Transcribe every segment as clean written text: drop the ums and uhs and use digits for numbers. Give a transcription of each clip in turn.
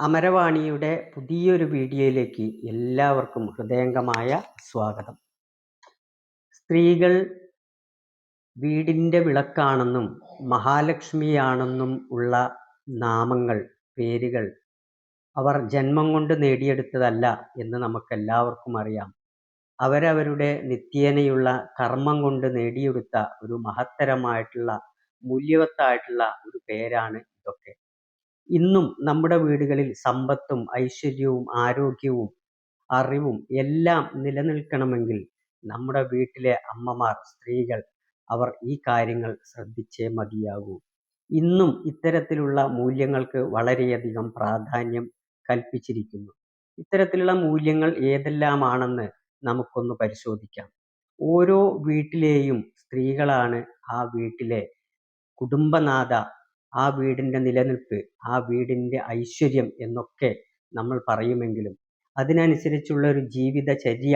അമരവാണിയുടെ പുതിയൊരു വീഡിയോയിലേക്ക് എല്ലാവർക്കും ഹൃദയംഗമായ സ്വാഗതം. സ്ത്രീകൾ വീടിൻ്റെ വിളക്കാണെന്നും മഹാലക്ഷ്മിയാണെന്നും ഉള്ള നാമങ്ങൾ, പേരുകൾ അവർ ജന്മം കൊണ്ട് നേടിയെടുത്തതല്ല എന്ന് നമുക്കെല്ലാവർക്കും അറിയാം. അവരവരുടെ നിത്യേനയുള്ള കർമ്മം കൊണ്ട് നേടിയെടുത്ത ഒരു മഹത്തരമായിട്ടുള്ള മൂല്യവത്തായിട്ടുള്ള ഒരു പേരാണ് ഇതൊക്കെ. ഇന്നും നമ്മുടെ വീടുകളിൽ സമ്പത്തും ഐശ്വര്യവും ആരോഗ്യവും അറിവും എല്ലാം നിലനിൽക്കണമെങ്കിൽ നമ്മുടെ വീട്ടിലെ അമ്മമാർ, സ്ത്രീകൾ അവർ ഈ കാര്യങ്ങൾ ശ്രദ്ധിച്ചേ മതിയാകൂ. ഇന്നും ഇത്തരത്തിലുള്ള മൂല്യങ്ങൾക്ക് വളരെയധികം പ്രാധാന്യം കൽപ്പിച്ചിരിക്കുന്നു. ഇത്തരത്തിലുള്ള മൂല്യങ്ങൾ ഏതെല്ലാമാണെന്ന് നമുക്കൊന്ന് പരിശോധിക്കാം. ഓരോ വീട്ടിലെയും സ്ത്രീകളാണ് ആ വീട്ടിലെ കുടുംബനാഥ, ആ വീടിൻ്റെ നിലനിൽപ്പ്, ആ വീടിൻ്റെ ഐശ്വര്യം എന്നൊക്കെ നമ്മൾ പറയുമെങ്കിലും അതിനനുസരിച്ചുള്ള ഒരു ജീവിതചര്യ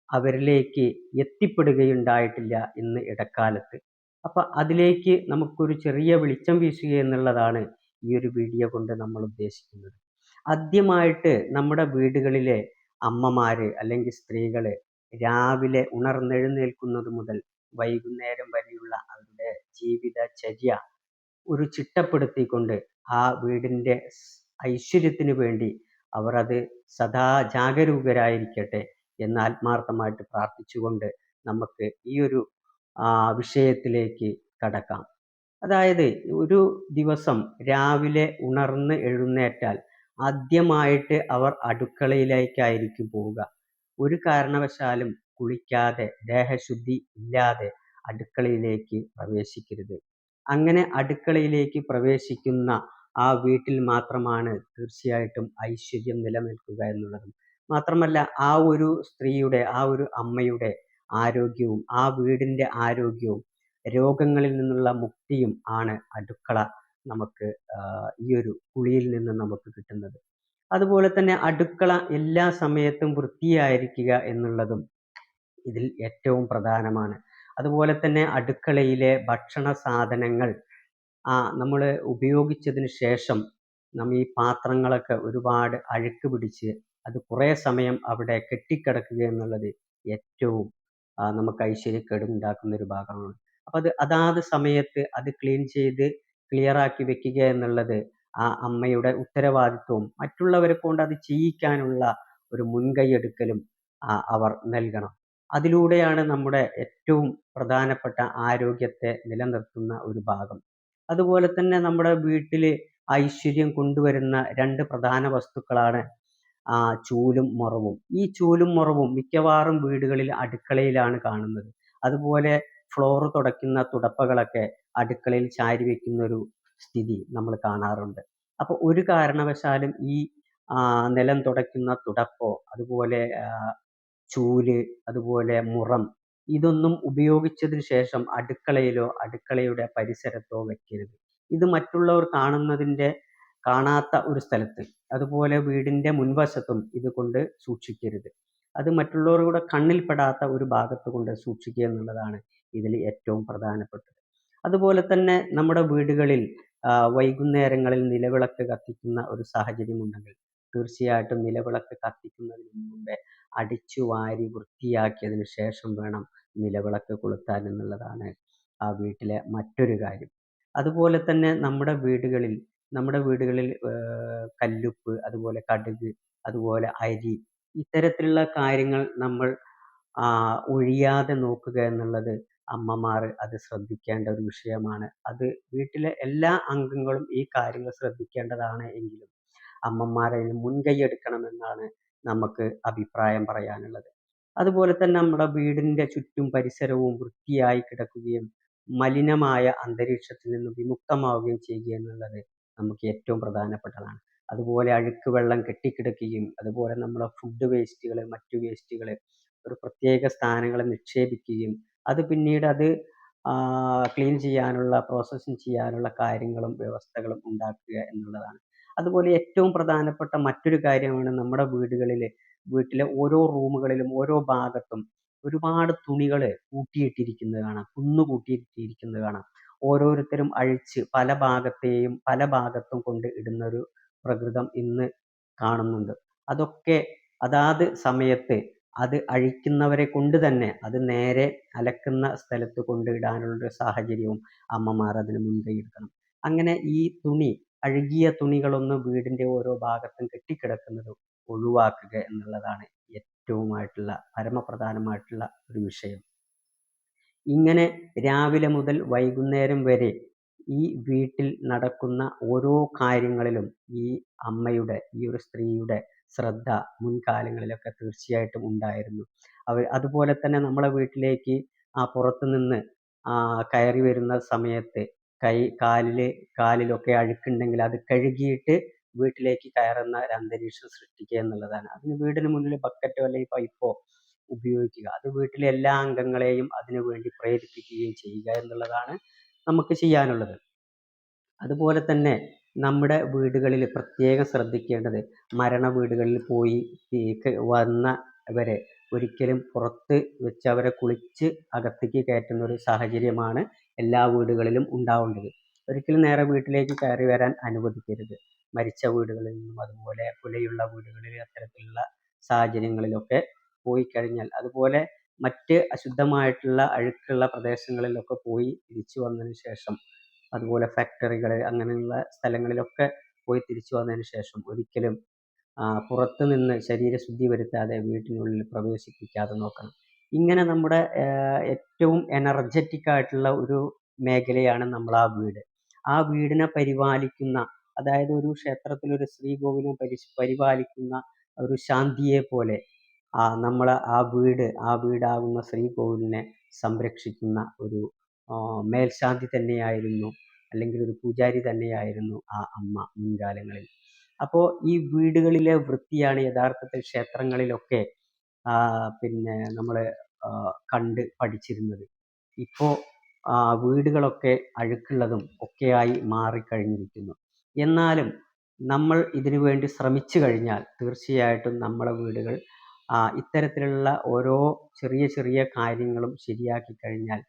അവരിലേക്ക് എത്തിപ്പെടുകയുണ്ടായിട്ടില്ല ഇന്ന് ഇടക്കാലത്ത്. അപ്പം അതിലേക്ക് നമുക്കൊരു ചെറിയ വെളിച്ചം വീശുക എന്നുള്ളതാണ് ഈ ഒരു വീഡിയോ കൊണ്ട് നമ്മൾ ഉദ്ദേശിക്കുന്നത്. ആദ്യമായിട്ട് നമ്മുടെ വീടുകളിലെ അമ്മമാര് അല്ലെങ്കിൽ സ്ത്രീകള് രാവിലെ ഉണർന്നെഴുന്നേൽക്കുന്നത് മുതൽ വൈകുന്നേരം വരെയുള്ള അവരുടെ ജീവിതചര്യ ഒരു ചിട്ടപ്പെടുത്തിക്കൊണ്ട് ആ വീടിൻ്റെ ഐശ്വര്യത്തിന് വേണ്ടി അവർ അത് സദാ ജാഗരൂകരായിരിക്കട്ടെ എന്ന് ആത്മാർത്ഥമായിട്ട് പ്രാർത്ഥിച്ചുകൊണ്ട് നമുക്ക് ഈ ഒരു വിഷയത്തിലേക്ക് കടക്കാം. അതായത് ഒരു ദിവസം രാവിലെ ഉണർന്ന് എഴുന്നേറ്റാൽ ആദ്യമായിട്ട് അവർ അടുക്കളയിലേക്കായിരിക്കും പോവുക. ഒരു കാരണവശാലും കുളിക്കാതെ, ദേഹശുദ്ധി ഇല്ലാതെ അടുക്കളയിലേക്ക് പ്രവേശിക്കരുത്. അങ്ങനെ അടുക്കളയിലേക്ക് പ്രവേശിക്കുന്ന ആ വീട്ടിൽ മാത്രമാണ് തീർച്ചയായിട്ടും ഐശ്വര്യം നിലനിൽക്കുക എന്നുള്ളതും. മാത്രമല്ല ആ ഒരു സ്ത്രീയുടെ, ആ ഒരു അമ്മയുടെ ആരോഗ്യവും ആ വീടിൻ്റെ ആരോഗ്യവും രോഗങ്ങളിൽ നിന്നുള്ള മുക്തിയും ആണ് അടുക്കള നമുക്ക് ഈ ഒരു കുളിയിൽ നിന്ന് നമുക്ക് കിട്ടുന്നത്. അതുപോലെ തന്നെ അടുക്കള എല്ലാ സമയത്തും വൃത്തിയായിരിക്കുക എന്നുള്ളതും ഇതിൽ ഏറ്റവും പ്രധാനമാണ്. അതുപോലെ തന്നെ അടുക്കളയിലെ ഭക്ഷണ സാധനങ്ങൾ നമ്മൾ ഉപയോഗിച്ചതിന് ശേഷം നമ്മൾ ഈ പാത്രങ്ങളൊക്കെ ഒരുപാട് അഴുക്ക് പിടിച്ച് അത് കുറേ സമയം അവിടെ കെട്ടിക്കിടക്കുക എന്നുള്ളത് ഏറ്റവും നമുക്ക് ഐശ്വര്യക്കേടുണ്ടാക്കുന്ന ഒരു ഭാഗമാണ്. അപ്പം അത് അതാത് സമയത്ത് അത് ക്ലീൻ ചെയ്ത് ക്ലിയറാക്കി വെക്കുക എന്നുള്ളത് ആ അമ്മയുടെ ഉത്തരവാദിത്വവും മറ്റുള്ളവരെ കൊണ്ട് അത് ചെയ്യിക്കാനുള്ള ഒരു മുൻകൈയെടുക്കലും അവർ നൽകണം. അതിലൂടെയാണ് നമ്മുടെ ഏറ്റവും പ്രധാനപ്പെട്ട ആരോഗ്യത്തെ നിലനിർത്തുന്ന ഒരു ഭാഗം. അതുപോലെ തന്നെ നമ്മുടെ വീട്ടിൽ ഐശ്വര്യം കൊണ്ടുവരുന്ന രണ്ട് പ്രധാന വസ്തുക്കളാണ് ചൂലും മുറവും. ഈ ചൂലും മുറവും മിക്കവാറും വീടുകളിൽ അടുക്കളയിലാണ് കാണുന്നത്. അതുപോലെ ഫ്ലോർ തുടയ്ക്കുന്ന തുടപ്പകളൊക്കെ അടുക്കളയിൽ ചാരി വെക്കുന്ന ഒരു സ്ഥിതി നമ്മൾ കാണാറുണ്ട്. അപ്പോൾ ഒരു കാരണവശാലും ഈ നിലം തുടയ്ക്കുന്ന തുടപ്പോ അതുപോലെ ചൂല് അതുപോലെ മുറം ഇതൊന്നും ഉപയോഗിച്ചതിന് ശേഷം അടുക്കളയിലോ അടുക്കളയുടെ പരിസരത്തോ വെക്കരുത്. ഇത് മറ്റുള്ളവർ കാണാത്ത ഒരു സ്ഥലത്ത്, അതുപോലെ വീടിൻ്റെ മുൻവശത്തും ഇത് കൊണ്ട് സൂക്ഷിക്കരുത്. അത് മറ്റുള്ളവരുടെ കണ്ണിൽപ്പെടാത്ത ഒരു ഭാഗത്ത് കൊണ്ട് സൂക്ഷിക്കുക എന്നുള്ളതാണ് ഇതിൽ ഏറ്റവും പ്രധാനപ്പെട്ടത്. അതുപോലെ തന്നെ നമ്മുടെ വീടുകളിൽ വൈകുന്നേരങ്ങളിൽ നിലവിളക്ക് കത്തിക്കുന്ന ഒരു സാഹചര്യമുണ്ടെങ്കിൽ തീർച്ചയായിട്ടും നിലവിളക്ക് കത്തിക്കുന്നതിന് മുമ്പേ അടിച്ചു വാരി വൃത്തിയാക്കിയതിന് ശേഷം വേണം നിലവിളക്ക് കൊളുത്താൻ എന്നുള്ളതാണ് ആ വീട്ടിലെ മറ്റൊരു കാര്യം. അതുപോലെ തന്നെ നമ്മുടെ വീടുകളിൽ കല്ലുപ്പ്, അതുപോലെ കടുക്, അതുപോലെ അരി ഇത്തരത്തിലുള്ള കാര്യങ്ങൾ നമ്മൾ ഒഴിയാതെ നോക്കുക എന്നുള്ളത് അമ്മമാർ അത് ശ്രദ്ധിക്കേണ്ട ഒരു വിഷയമാണ്. അത് വീട്ടിലെ എല്ലാ അംഗങ്ങളും ഈ കാര്യങ്ങൾ ശ്രദ്ധിക്കേണ്ടതാണ് എങ്കിലും അമ്മമാർ അതിന് മുൻകൈ എടുക്കണമെന്നാണ് നമുക്ക് അഭിപ്രായം പറയാനുള്ളത്. അതുപോലെ തന്നെ നമ്മുടെ വീടിൻ്റെ ചുറ്റും പരിസരവും വൃത്തിയായി കിടക്കുകയും മലിനമായ അന്തരീക്ഷത്തിൽ നിന്ന് വിമുക്തമാവുകയും ചെയ്യുക എന്നുള്ളത് നമുക്ക് ഏറ്റവും പ്രധാനപ്പെട്ടതാണ്. അതുപോലെ അഴുക്ക് വെള്ളം കെട്ടിക്കിടക്കുകയും അതുപോലെ നമ്മുടെ ഫുഡ് വേസ്റ്റുകൾ, മറ്റു വേസ്റ്റുകൾ ഒരു പ്രത്യേക സ്ഥാനങ്ങളിൽ നിക്ഷേപിക്കുകയും അത് പിന്നീട് അത് ക്ലീൻ ചെയ്യാനുള്ള, പ്രോസസ്സിങ് ചെയ്യാനുള്ള കാര്യങ്ങളും വ്യവസ്ഥകളും ഉണ്ടാക്കുക എന്നുള്ളതാണ്. അതുപോലെ ഏറ്റവും പ്രധാനപ്പെട്ട മറ്റൊരു കാര്യമാണ് നമ്മുടെ വീട്ടിലെ ഓരോ റൂമുകളിലും ഓരോ ഭാഗത്തും ഒരുപാട് തുണികൾ കൂട്ടിയിട്ടിരിക്കുന്നത് കാണാം, കുന്നുകൂട്ടിയിട്ടിരിക്കുന്നത് കാണാം. ഓരോരുത്തരും അഴിച്ച് പല ഭാഗത്തും കൊണ്ട് ഇടുന്നൊരു പ്രകൃതം ഇന്ന് കാണുന്നുണ്ട്. അതൊക്കെ അതാത് സമയത്ത് അത് അഴിക്കുന്നവരെ കൊണ്ട് തന്നെ അത് നേരെ അലക്കുന്ന സ്ഥലത്ത് കൊണ്ടിടാനുള്ളൊരു സാഹചര്യവും അമ്മമാർ അതിന് മുൻകൈ എടുക്കണം. അങ്ങനെ ഈ അഴുകിയ തുണികളൊന്നും വീടിൻ്റെ ഓരോ ഭാഗത്തും കെട്ടിക്കിടക്കുന്നത് ഒഴിവാക്കുക എന്നുള്ളതാണ് ഏറ്റവുമായിട്ടുള്ള പരമപ്രധാനമായിട്ടുള്ള ഒരു വിഷയം. ഇങ്ങനെ രാവിലെ മുതൽ വൈകുന്നേരം വരെ ഈ വീട്ടിൽ നടക്കുന്ന ഓരോ കാര്യങ്ങളിലും ഈ അമ്മയുടെ, ഈ ഒരു സ്ത്രീയുടെ ശ്രദ്ധ മുൻകാലങ്ങളിലൊക്കെ തീർച്ചയായിട്ടും ഉണ്ടായിരുന്നു. അതുപോലെ തന്നെ നമ്മളെ വീട്ടിലേക്ക് പുറത്തു നിന്ന് കയറി വരുന്ന സമയത്ത് കാലിലൊക്കെ അഴുക്കുണ്ടെങ്കിൽ അത് കഴുകിയിട്ട് വീട്ടിലേക്ക് കയറുന്ന ഒരു അന്തരീക്ഷം സൃഷ്ടിക്കുക എന്നുള്ളതാണ്. അതിന് വീടിന് മുന്നിൽ ബക്കറ്റോ അല്ലെങ്കിൽ പൈപ്പോ ഉപയോഗിക്കുക. അത് വീട്ടിലെ എല്ലാ അംഗങ്ങളെയും അതിനു വേണ്ടി പ്രേരിപ്പിക്കുകയും ചെയ്യുക എന്നുള്ളതാണ് നമുക്ക് ചെയ്യാനുള്ളത്. അതുപോലെ തന്നെ നമ്മുടെ വീടുകളിൽ പ്രത്യേകം ശ്രദ്ധിക്കേണ്ടത്, മരണ വീടുകളിൽ പോയി വന്നവരെ ഒരിക്കലും പുറത്ത് വെച്ച് അവരെ കുളിച്ച് അകത്തേക്ക് കയറ്റുന്ന ഒരു സാഹചര്യമാണ് എല്ലാ വീടുകളിലും ഉണ്ടാവേണ്ടത്. ഒരിക്കലും നേരെ വീട്ടിലേക്ക് കയറി വരാൻ അനുവദിക്കരുത്. മരിച്ച വീടുകളിൽ നിന്നും അതുപോലെ പുലയുള്ള വീടുകളിൽ അത്തരത്തിലുള്ള സാഹചര്യങ്ങളിലൊക്കെ പോയി കഴിഞ്ഞാൽ, അതുപോലെ മറ്റ് അശുദ്ധമായിട്ടുള്ള അഴുക്കുള്ള പ്രദേശങ്ങളിലൊക്കെ പോയി തിരിച്ചു വന്നതിന് ശേഷം, അതുപോലെ ഫാക്ടറികൾ അങ്ങനെയുള്ള സ്ഥലങ്ങളിലൊക്കെ പോയി തിരിച്ചു വന്നതിന് ശേഷം ഒരിക്കലും പുറത്തു നിന്ന് ശരീരശുദ്ധി വരുത്താതെ വീട്ടിനുള്ളിൽ പ്രവേശിപ്പിക്കാതെ നോക്കണം. ഇങ്ങനെ നമ്മുടെ ഏറ്റവും എനർജറ്റിക് ആയിട്ടുള്ള ഒരു മേഖലയാണ് ആ വീട്. ആ വീടിനെ പരിപാലിക്കുന്ന, അതായത് ഒരു ക്ഷേത്രത്തിൽ ഒരു ശ്രീകോവിലിനെ പരിപാലിക്കുന്ന ഒരു ശാന്തിയെ പോലെ ആ വീടാകുന്ന ശ്രീകോവിലിനെ സംരക്ഷിക്കുന്ന ഒരു മേൽശാന്തി തന്നെയായിരുന്നു, അല്ലെങ്കിൽ ഒരു പൂജാരി തന്നെയായിരുന്നു ആ അമ്മ മുൻകാലങ്ങളിൽ. അപ്പോൾ ഈ വീടുകളിലെ വൃത്തിയാണ് യഥാർത്ഥത്തിൽ ക്ഷേത്രങ്ങളിലൊക്കെ പിന്നെ നമ്മൾ കണ്ട് പഠിച്ചിരുന്നത്. ഇപ്പോൾ വീടുകളൊക്കെ അഴുക്കുള്ളതും ഒക്കെയായി മാറിക്കഴിഞ്ഞിരിക്കുന്നു. എന്നാലും നമ്മൾ ഇതിനു വേണ്ടി ശ്രമിച്ചു കഴിഞ്ഞാൽ തീർച്ചയായിട്ടും നമ്മളെ വീടുകൾ ഇത്തരത്തിലുള്ള ഓരോ ചെറിയ ചെറിയ കാര്യങ്ങളും ശരിയാക്കി കഴിഞ്ഞാൽ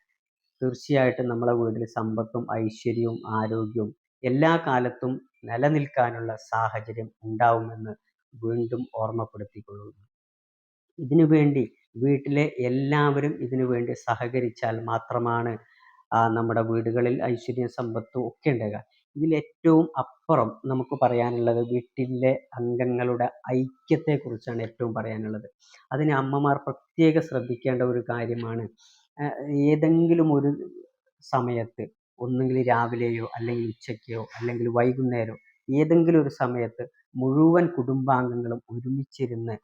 തീർച്ചയായിട്ടും നമ്മളെ വീട്ടിൽ സമ്പത്തും ഐശ്വര്യവും ആരോഗ്യവും എല്ലാ കാലത്തും നിലനിൽക്കാനുള്ള സാഹചര്യം ഉണ്ടാവുമെന്ന് വീണ്ടും ഓർമ്മപ്പെടുത്തിക്കൊള്ളുന്നു. ഇതിനുവേണ്ടി വീട്ടിലെ എല്ലാവരും ഇതിനുവേണ്ടി സഹകരിച്ചാൽ മാത്രമാണ് നമ്മുടെ വീടുകളിൽ ഐശ്വര്യവും സമ്പത്തും ഒക്കെ ഉണ്ടാകുക. ഇതിലേറ്റവും അപ്പുറം നമുക്ക് പറയാനുള്ളത് വീട്ടിലെ അംഗങ്ങളുടെ ഐക്യത്തെക്കുറിച്ചാണ് ഏറ്റവും പറയാനുള്ളത്. അതിന് അമ്മമാർ പ്രത്യേകം ശ്രദ്ധിക്കേണ്ട ഒരു കാര്യമാണ്, ഏതെങ്കിലും ഒരു സമയത്ത്, ഒന്നുകിൽ രാവിലെയോ അല്ലെങ്കിൽ ഉച്ചയ്ക്കോ അല്ലെങ്കിൽ വൈകുന്നേരമോ ഏതെങ്കിലും ഒരു സമയത്ത് മുഴുവൻ കുടുംബാംഗങ്ങളും ഒരുമിച്ചിരുന്ന്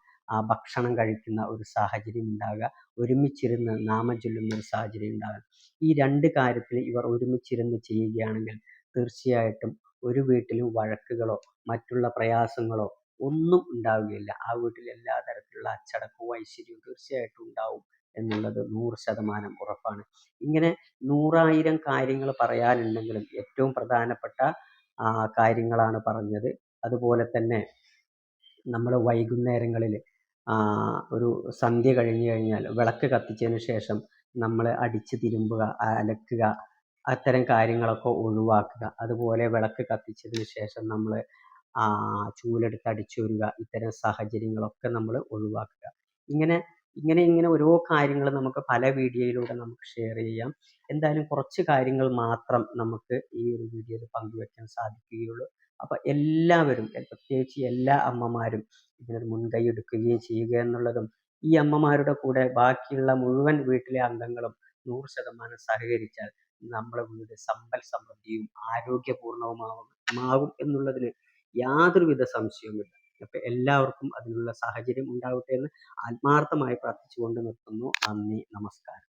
ഭക്ഷണം കഴിക്കുന്ന ഒരു സാഹചര്യം ഉണ്ടാകുക, ഒരുമിച്ചിരുന്ന് നാമം ചൊല്ലുന്ന ഒരു സാഹചര്യം ഉണ്ടാകുക. ഈ രണ്ട് കാര്യത്തിൽ ഇവർ ഒരുമിച്ചിരുന്ന് ചെയ്യുകയാണെങ്കിൽ തീർച്ചയായിട്ടും ഒരു വീട്ടിലും വഴക്കുകളോ മറ്റുള്ള പ്രയാസങ്ങളോ ഒന്നും ഉണ്ടാവുകയില്ല. ആ വീട്ടിൽ എല്ലാ തരത്തിലുള്ള അച്ചടക്കവും ഐശ്വര്യവും തീർച്ചയായിട്ടും ഉണ്ടാവും എന്നുള്ളത് 100% ഉറപ്പാണ്. ഇങ്ങനെ 100,000 കാര്യങ്ങൾ പറയാനുണ്ടെങ്കിലും ഏറ്റവും പ്രധാനപ്പെട്ട കാര്യങ്ങളാണ് പറഞ്ഞത്. അതുപോലെ തന്നെ നമ്മൾ വൈകുന്നേരങ്ങളിൽ ഒരു സന്ധ്യ കഴിഞ്ഞു കഴിഞ്ഞാൽ വിളക്ക് കത്തിച്ചതിന് ശേഷം നമ്മൾ അടിച്ച് തിരുമ്പുക, അലക്കുക, അത്തരം കാര്യങ്ങളൊക്കെ ഒഴിവാക്കുക. അതുപോലെ വിളക്ക് കത്തിച്ചതിന് ശേഷം നമ്മൾ ചൂലെടുത്ത് അടിച്ചോരുക, ഇത്തരം സാഹചര്യങ്ങളൊക്കെ നമ്മൾ ഒഴിവാക്കുക. ഇങ്ങനെ ഓരോ കാര്യങ്ങൾ നമുക്ക് പല വീഡിയോയിലൂടെ നമുക്ക് ഷെയർ ചെയ്യാം. എന്തായാലും കുറച്ച് കാര്യങ്ങൾ മാത്രം നമുക്ക് ഈ ഒരു വീഡിയോയിൽ പങ്കുവെക്കാൻ സാധിക്കുകയുള്ളൂ. അപ്പോൾ എല്ലാവരും, പ്രത്യേകിച്ച് എല്ലാ അമ്മമാരും ഇതിനൊരു മുൻകൈ എടുക്കുകയും ചെയ്യുക എന്നുള്ളതും, ഈ അമ്മമാരുടെ കൂടെ ബാക്കിയുള്ള മുഴുവൻ വീട്ടിലെ അംഗങ്ങളും 100% സഹകരിച്ചാൽ നമ്മുടെ വീട് സമ്പൽ സമൃദ്ധിയും ആരോഗ്യപൂർണവുമാകും എന്നുള്ളതിന് യാതൊരുവിധ സംശയവുമില്ല. അപ്പോൾ എല്ലാവർക്കും അതിനുള്ള സാഹചര്യം ഉണ്ടാവട്ടെ എന്ന് ആത്മാർത്ഥമായി പ്രാർത്ഥിച്ചുകൊണ്ട് നിർത്തുന്നു. നന്ദി, നമസ്കാരം.